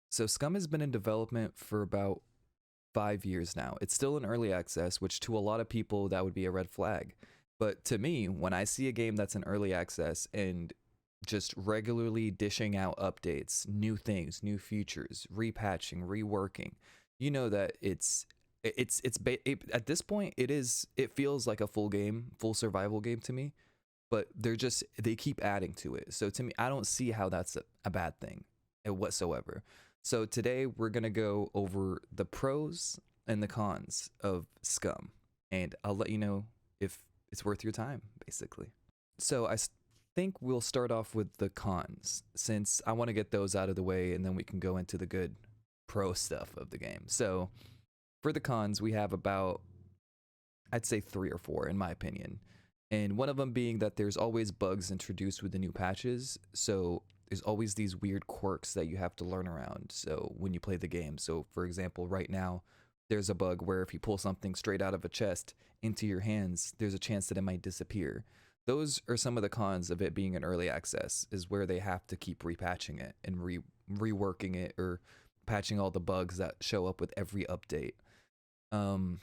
So Scum has been in development for about 5 years now. It's still in early access, which to a lot of people that would be a red flag. But to me, when I see a game that's in early access and just regularly dishing out updates, new things, new features, repatching, reworking, you know that at this point it feels like a full game, full survival game to me, but they keep adding to it. So to me, I don't see how that's a bad thing whatsoever. So today we're gonna go over the pros and the cons of Scum, and I'll let you know if it's worth your time, basically. So think we'll start off with the cons, since I want to get those out of the way, and then we can go into the good pro stuff of the game. So for the cons, we have about, I'd say 3 or 4 in my opinion. And one of them being that there's always bugs introduced with the new patches. So there's always these weird quirks that you have to learn around. So when you play the game, so for example, right now, there's a bug where if you pull something straight out of a chest into your hands, there's a chance that it might disappear. Those are some of the cons of it being an early access, is where they have to keep repatching it and reworking it, or patching all the bugs that show up with every update. Um,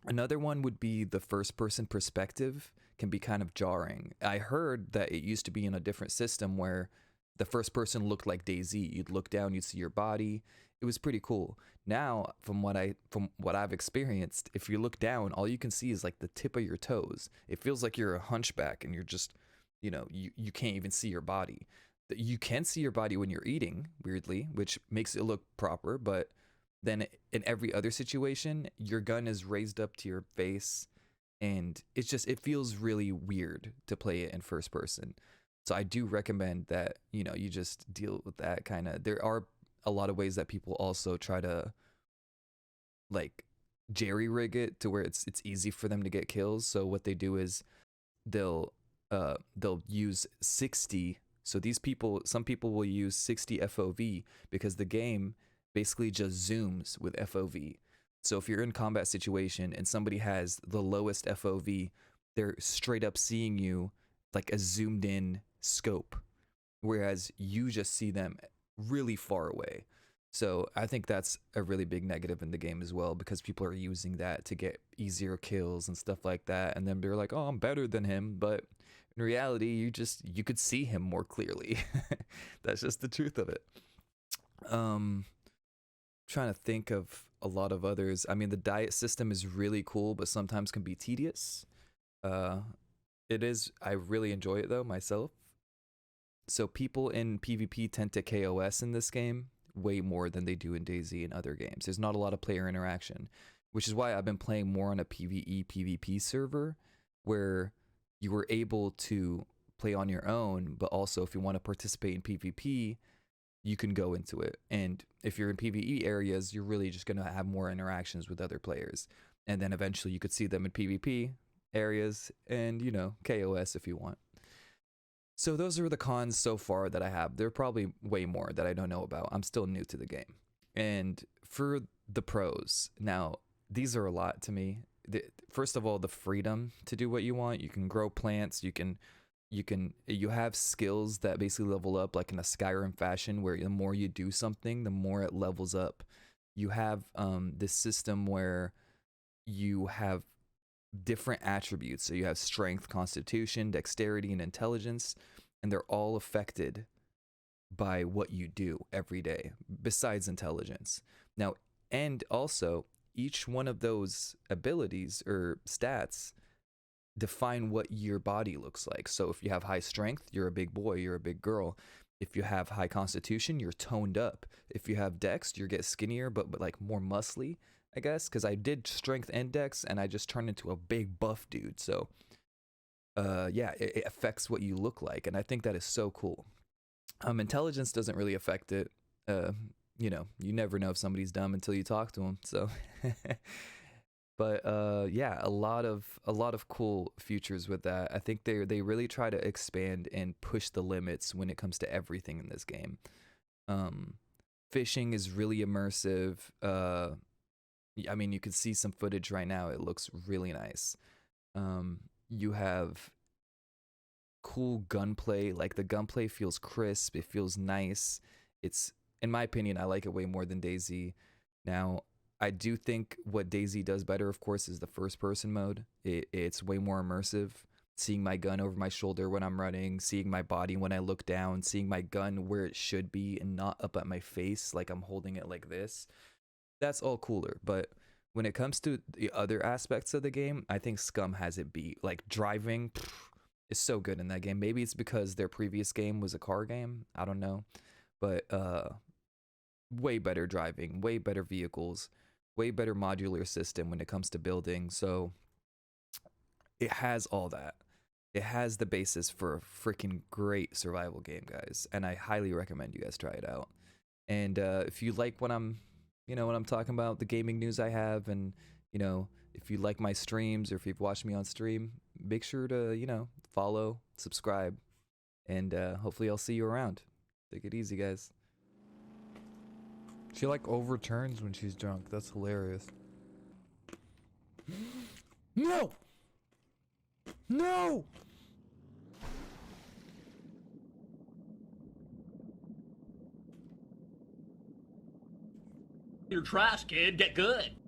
Another one would be the first person perspective can be kind of jarring. I heard that it used to be in a different system where the first person looked like DayZ. You'd look down, you'd see your body. It was pretty cool. Now, from what I've experienced, if you look down, all you can see is like the tip of your toes. It feels like you're a hunchback and you're just, you can't even see your body. You can see your body when you're eating, weirdly, which makes it look proper, but then in every other situation, your gun is raised up to your face, and it feels really weird to play it in first person. So I do recommend that, you just deal with that kind of. There are a lot of ways that people also try to like jerry rig it to where it's easy for them to get kills. So what they do is they'll use 60. So some people will use 60 FOV because the game basically just zooms with FOV. So if you're in combat situation and somebody has the lowest FOV, they're straight up seeing you like a zoomed in scope, whereas you just see them really far away. So I think that's a really big negative in the game as well, because people are using that to get easier kills and stuff like that, and then they're like, oh, I'm better than him, but in reality you could see him more clearly. That's just the truth of it. Trying to think of a lot of others. I mean, the diet system is really cool, but sometimes can be tedious. It is. I really enjoy it though myself. So people in PvP tend to KOS in this game way more than they do in DayZ and other games. There's not a lot of player interaction, which is why I've been playing more on a PvE PvP server, where you were able to play on your own, but also if you want to participate in PvP, you can go into it. And if you're in PvE areas, you're really just going to have more interactions with other players. And then eventually you could see them in PvP areas and, KOS if you want. So those are the cons so far that I have. There are probably way more that I don't know about. I'm still new to the game. And for the pros, now, these are a lot to me. First of all, the freedom to do what you want. You can grow plants, you have skills that basically level up like in a Skyrim fashion, where the more you do something, the more it levels up. You have this system where you have different attributes. So you have strength, constitution, dexterity, and intelligence, and they're all affected by what you do every day, besides intelligence. Now, and also, each one of those abilities or stats define what your body looks like. So if you have high strength, you're a big boy, you're a big girl. If you have high constitution, you're toned up. If you have dex, you get skinnier, but like more muscly, I guess, because I did strength and dex and I just turned into a big buff dude. So yeah, it affects what you look like, and I think that is so cool. Intelligence doesn't really affect it. You never know if somebody's dumb until you talk to them. So but yeah, a lot of cool features with that. I think they really try to expand and push the limits when it comes to everything in this game. Fishing is really immersive. I mean, you can see some footage right now. It looks really nice. You have cool gunplay. Like, the gunplay feels crisp. It feels nice. in my opinion, I like it way more than DayZ. Now, I do think what DayZ does better, of course, is the first person mode. It's way more immersive. Seeing my gun over my shoulder when I'm running, seeing my body when I look down, seeing my gun where it should be and not up at my face like I'm holding it like this. That's all cooler. But when it comes to the other aspects of the game, I think SCUM has it beat. Like driving is so good in that game. Maybe it's because their previous game was a car game. I don't know. But way better driving, way better vehicles, way better modular system when it comes to building. So it has all that. It has the basis for a freaking great survival game, guys. And I highly recommend you guys try it out. And if you like what I'm talking about, the gaming news I have, and if you like my streams or if you've watched me on stream, make sure to follow, subscribe, and hopefully I'll see you around. Take it easy, guys. She like overturns when she's drunk. That's hilarious. No! No! Your trash, kid. Get good.